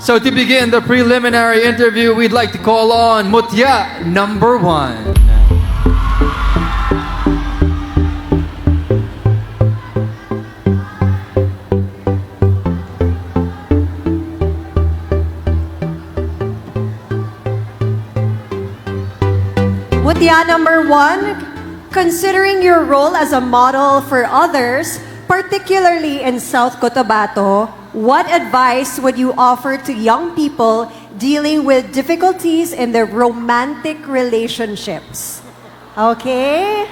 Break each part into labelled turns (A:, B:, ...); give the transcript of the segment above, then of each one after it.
A: So to begin the preliminary interview, we'd like to call on Mutya number 1.
B: Mutya number 1, considering your role as a model for others, particularly in South Cotabato, what advice would you offer to young people dealing with difficulties in their romantic relationships? Okay?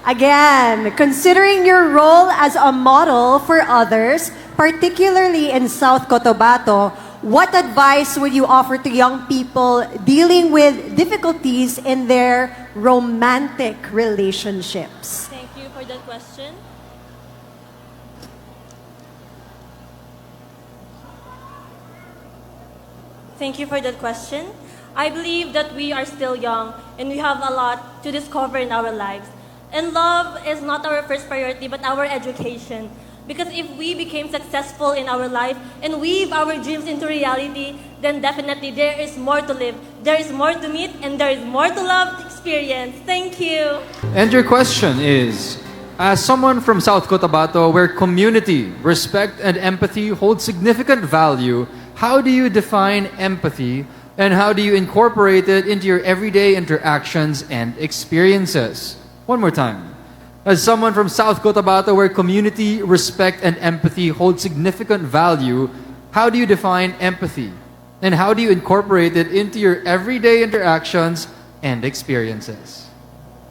B: Again, considering your role as a model for others, particularly in South Cotabato, what advice would you offer to young people dealing with difficulties in their romantic relationships?
C: Thank you for that question. Thank you for that question. I believe that we are still young and we have a lot to discover in our lives. And love is not our first priority but our education. Because if we became successful in our life and weave our dreams into reality, then definitely there is more to live, there is more to meet, and there is more to love to experience. Thank you.
A: And your question is, as someone from South Cotabato where community, respect, and empathy hold significant value, how do you define empathy and how do you incorporate it into your everyday interactions and experiences? One more time. As someone from South Cotabato where community, respect, and empathy hold significant value, how do you define empathy? And how do you incorporate it into your everyday interactions and experiences?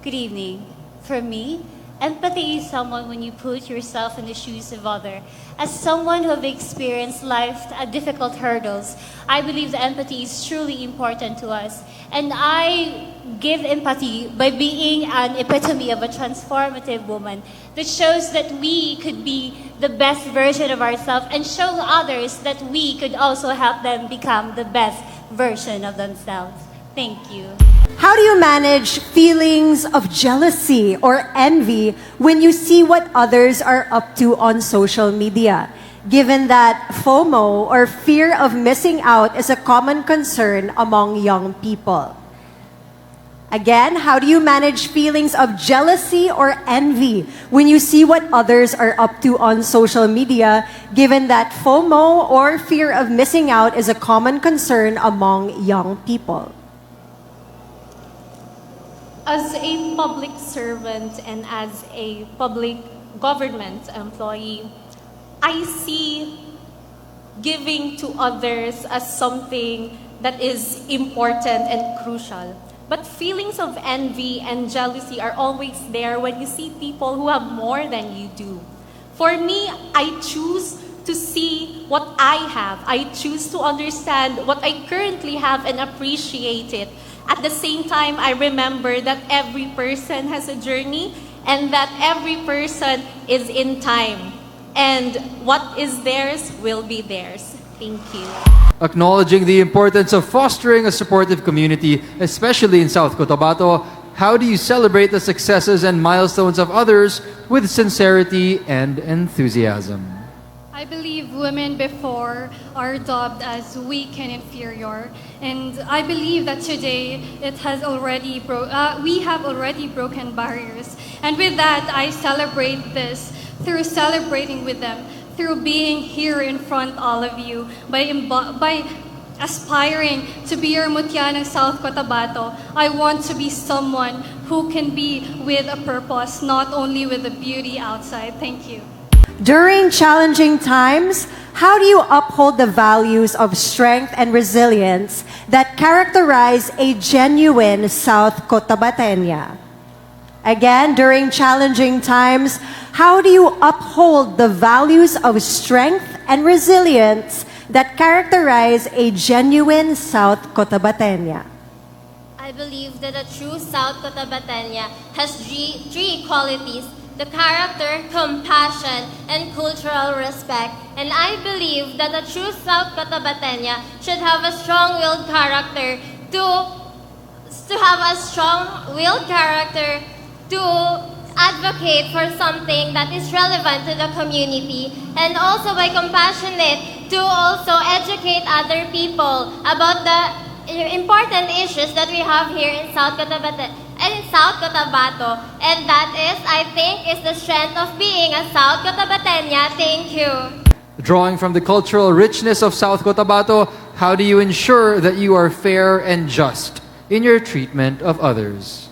D: Good evening. For me, empathy is someone when you put yourself in the shoes of other. As someone who have experienced life difficult hurdles, I believe that empathy is truly important to us. And I give empathy by being an epitome of a transformative woman that shows that we could be the best version of ourselves and show others that we could also help them become the best version of themselves. Thank you.
B: How do you manage feelings of jealousy or envy when you see what others are up to on social media? Given that FOMO or fear of missing out is a common concern among young people. Again, how do you manage feelings of jealousy or envy when you see what others are up to on social media, given that FOMO or fear of missing out is a common concern among young people?
E: As a public servant and as a public government employee, I see giving to others as something that is important and crucial. But feelings of envy and jealousy are always there when you see people who have more than you do. For me, I choose to see what I have. I choose to understand what I currently have and appreciate it. At the same time, I remember that every person has a journey and that every person is in time. And what is theirs will be theirs. Thank you.
A: Acknowledging the importance of fostering a supportive community, especially in South Cotabato, how do you celebrate the successes and milestones of others with sincerity and enthusiasm?
F: I believe women before are dubbed as weak and inferior, and I believe that today we have already broken barriers, and with that I celebrate this through celebrating with them, through being here in front all of you, by aspiring to be your Mutya ng South Cotabato. I want to be someone who can be with a purpose, not only with the beauty outside. Thank you.
B: During challenging times, how do you uphold the values of strength and resilience that characterize a genuine South Cotabateña? Again, during challenging times, how do you uphold the values of strength and resilience that characterize a genuine South Cotabateña?
G: I believe that a true South Cotabateña has three qualities: the character, compassion, and cultural respect. And I believe that a true South Cotabateña should have a strong-willed character to advocate for something that is relevant to the community, and also by compassionate to also educate other people about the important issues that we have here in South Cotabato. And that is, I think, is the strength of being a South Cotabatenya. Thank you.
A: Drawing from the cultural richness of South Cotabato, how do you ensure that you are fair and just in your treatment of others?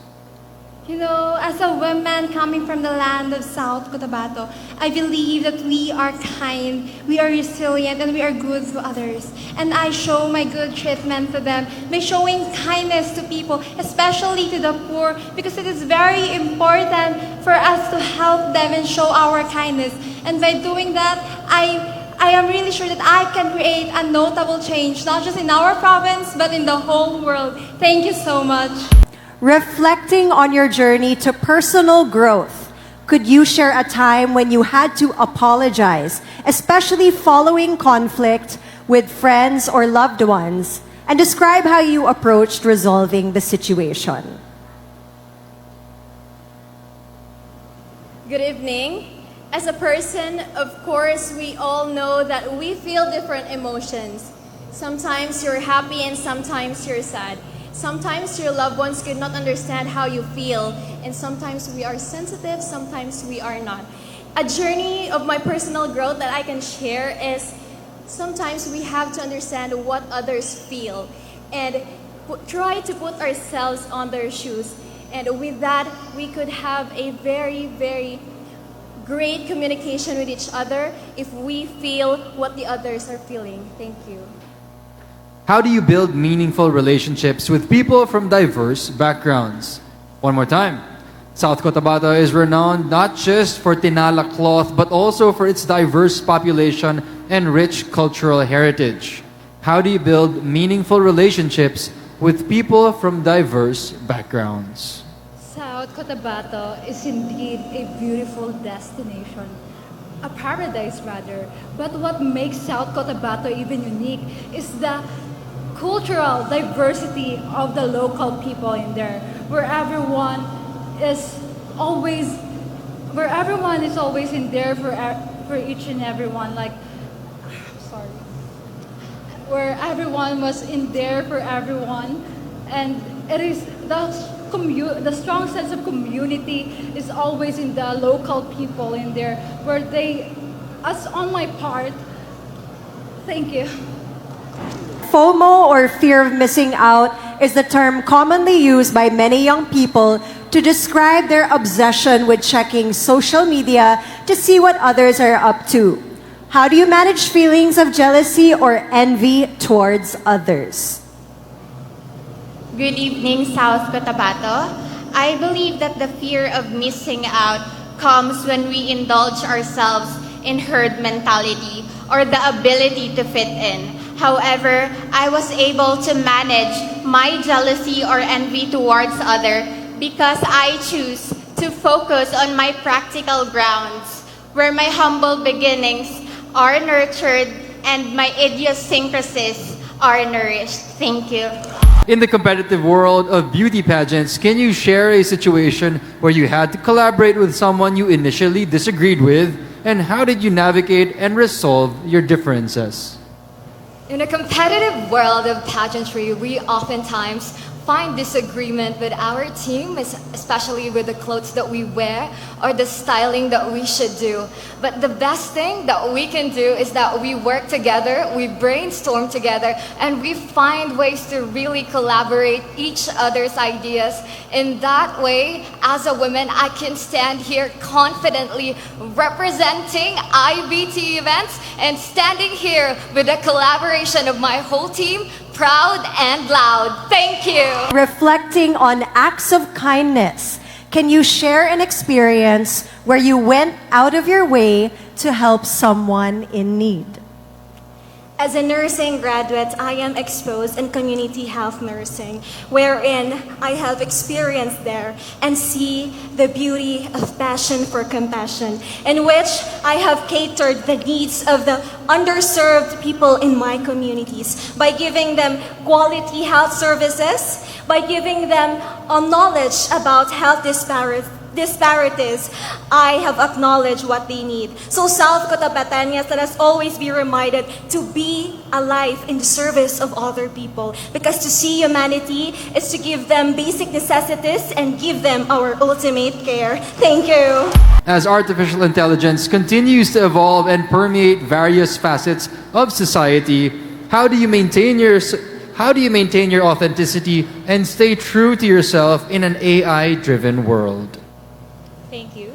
H: You know, as a woman coming from the land of South Cotabato, I believe that we are kind, we are resilient, and we are good to others. And I show my good treatment to them by showing kindness to people, especially to the poor, because it is very important for us to help them and show our kindness. And by doing that, I am really sure that I can create a notable change, not just in our province, but in the whole world. Thank you so much.
B: Reflecting on your journey to personal growth, could you share a time when you had to apologize, especially following conflict with friends or loved ones, and describe how you approached resolving the situation?
I: Good evening. As a person, of course, we all know that we feel different emotions. Sometimes you're happy and sometimes you're sad. Sometimes your loved ones could not understand how you feel, and sometimes we are sensitive, sometimes we are not. A journey of my personal growth that I can share is sometimes we have to understand what others feel and try to put ourselves on their shoes. And with that, we could have a very, very great communication with each other if we feel what the others are feeling. Thank you.
A: How do you build meaningful relationships with people from diverse backgrounds? One more time. South Cotabato is renowned not just for tinala cloth, but also for its diverse population and rich cultural heritage. How do you build meaningful relationships with people from diverse backgrounds?
J: South Cotabato is indeed a beautiful destination, a paradise rather. But what makes South Cotabato even unique is the cultural diversity of the local people in there, where everyone is always in there for each and everyone. Where everyone was in there for everyone, and it is the strong sense of community is always in the local people in there, where they, as on my part, thank you.
B: FOMO, or fear of missing out, is the term commonly used by many young people to describe their obsession with checking social media to see what others are up to. How do you manage feelings of jealousy or envy towards others?
K: Good evening, South Cotabato. I believe that the fear of missing out comes when we indulge ourselves in herd mentality or the ability to fit in. However, I was able to manage my jealousy or envy towards others because I choose to focus on my practical grounds, where my humble beginnings are nurtured and my idiosyncrasies are nourished. Thank you.
A: In the competitive world of beauty pageants, can you share a situation where you had to collaborate with someone you initially disagreed with, and how did you navigate and resolve your differences?
L: In a competitive world of pageantry, we oftentimes find disagreement with our team, especially with the clothes that we wear or the styling that we should do. But the best thing that we can do is that we work together, we brainstorm together, and we find ways to really collaborate each other's ideas. In that way, as a woman, I can stand here confidently representing IBT events and standing here with the collaboration of my whole team, proud and loud. Thank you.
B: Reflecting on acts of kindness, can you share an experience where you went out of your way to help someone in need?
M: As a nursing graduate, I am exposed in community health nursing, wherein I have experience there and see the beauty of passion for compassion, in which I have catered the needs of the underserved people in my communities by giving them quality health services, by giving them knowledge about health disparities, I have acknowledged what they need. So South Cotabateñas, let us always be reminded to be alive in the service of other people. Because to see humanity is to give them basic necessities and give them our ultimate care. Thank you.
A: As artificial intelligence continues to evolve and permeate various facets of society, how do you maintain your authenticity and stay true to yourself in an AI-driven world?
D: Thank you.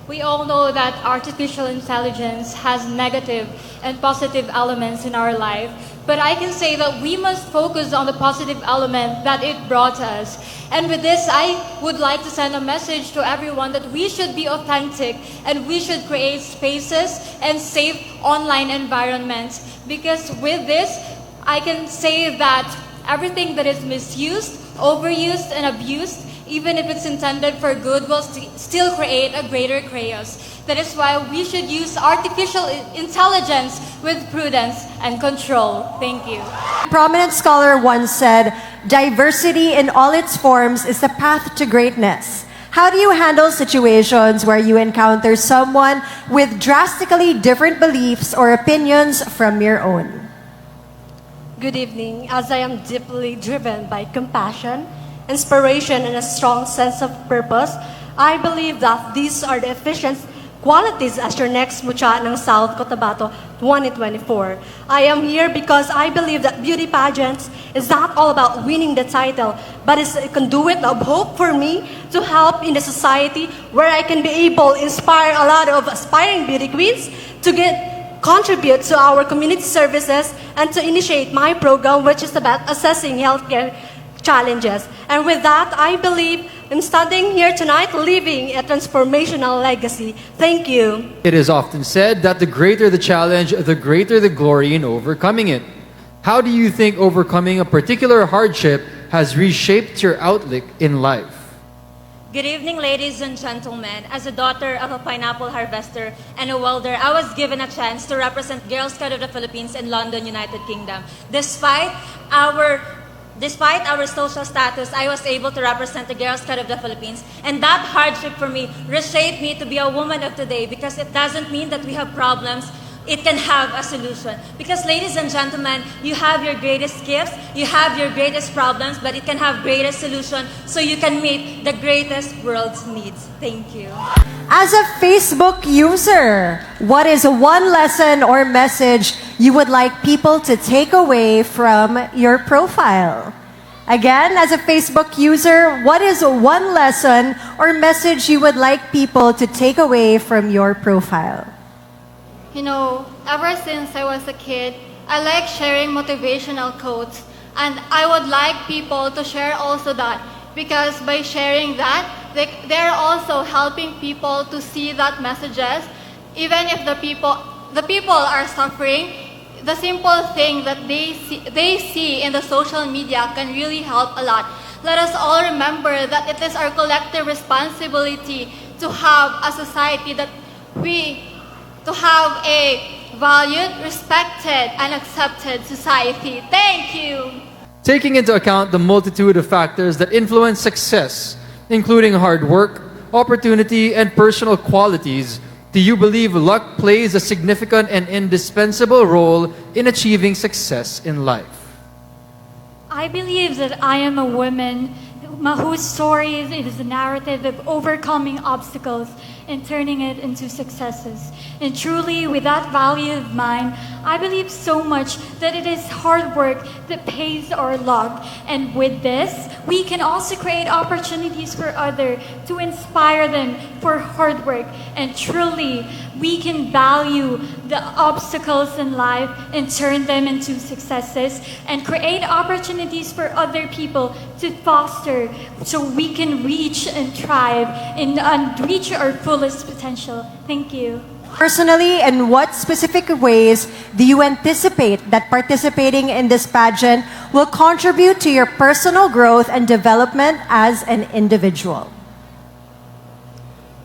D: We all know that artificial intelligence has negative and positive elements in our life, but I can say that we must focus on the positive element that it brought us. And with this, I would like to send a message to everyone that we should be authentic and we should create spaces and safe online environments. Because with this, I can say that everything that is misused, overused, and abused, even if it's intended for good, will still create a greater chaos. That is why we should use artificial intelligence with prudence and control. Thank you.
B: A prominent scholar once said, "Diversity in all its forms is the path to greatness." How do you handle situations where you encounter someone with drastically different beliefs or opinions from your own?
N: Good evening. As I am deeply driven by compassion, inspiration, and a strong sense of purpose, I believe that these are the efficient qualities as your next Mutya ng South Cotabato 2024. I am here because I believe that beauty pageants is not all about winning the title, but it's a conduit of hope for me to help in the society where I can be able to inspire a lot of aspiring beauty queens to contribute to our community services and to initiate my program, which is about assessing healthcare challenges. And with that, I believe I'm standing here tonight leaving a transformational legacy. Thank you.
A: It is often said that the greater the challenge, the greater the glory in overcoming it. How do you think overcoming a particular hardship has reshaped your outlook in life?
C: Good evening, ladies and gentlemen. As a daughter of a pineapple harvester and a welder, I was given a chance to represent Girl Scout of the Philippines in London, United Kingdom. Despite our social status, I was able to represent the Girl Scout of the Philippines. And that hardship for me reshaped me to be a woman of today, because it doesn't mean that we have problems. It can have a solution. Because ladies and gentlemen, you have your greatest gifts, you have your greatest problems, but it can have greatest solution so you can meet the greatest world's needs. Thank you.
B: As a Facebook user, what is one lesson or message you would like people to take away from your profile? Again, as a Facebook user, what is one lesson or message you would like people to take away from your profile?
D: You know, ever since I was a kid, I like sharing motivational quotes. And I would like people to share also that, because by sharing that, they're also helping people to see that messages. Even if the people are suffering, the simple thing that they see in the social media can really help a lot. Let us all remember that it is our collective responsibility to have a society to have a valued, respected, and accepted society. Thank you.
A: Taking into account the multitude of factors that influence success, including hard work, opportunity, and personal qualities, do you believe luck plays a significant and indispensable role in achieving success in life?
F: I believe that I am a woman whose story is a narrative of overcoming obstacles and turning it into successes. And truly, with that value of mine, I believe so much that it is hard work that pays our luck. And with this, we can also create opportunities for others to inspire them for hard work. And truly, we can value the obstacles in life and turn them into successes and create opportunities for other people to foster so we can reach and thrive and reach our fullest potential. Thank you.
B: Personally, in what specific ways do you anticipate that participating in this pageant will contribute to your personal growth and development as an individual?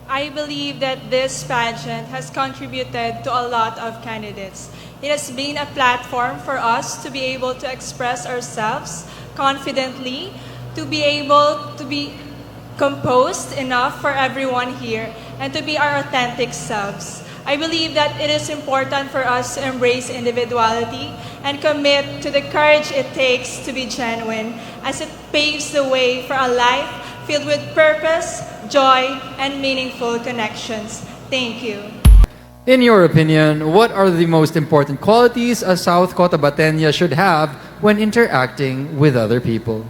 O: I believe that this pageant has contributed to a lot of candidates. It has been a platform for us to be able to express ourselves confidently, to be able to be composed enough for everyone here and to be our authentic selves. I believe that it is important for us to embrace individuality and commit to the courage it takes to be genuine, as it paves the way for a life filled with purpose, joy, and meaningful connections. Thank you.
A: In your opinion, what are the most important qualities a South Cotabateña should have when interacting with other people?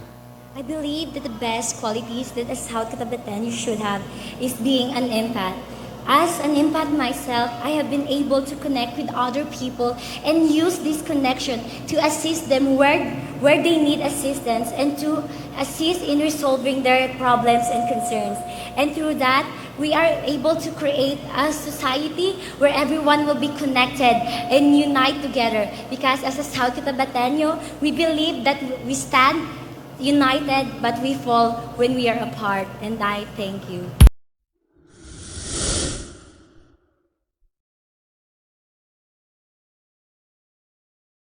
P: I believe that the best qualities that a South Cotabateño should have is being an empath. As an empath myself, I have been able to connect with other people and use this connection to assist them where they need assistance and to assist in resolving their problems and concerns. And through that, we are able to create a society where everyone will be connected and unite together. Because as a South Cotabateño, we believe that we stand united but we fall when we are apart. And I thank you.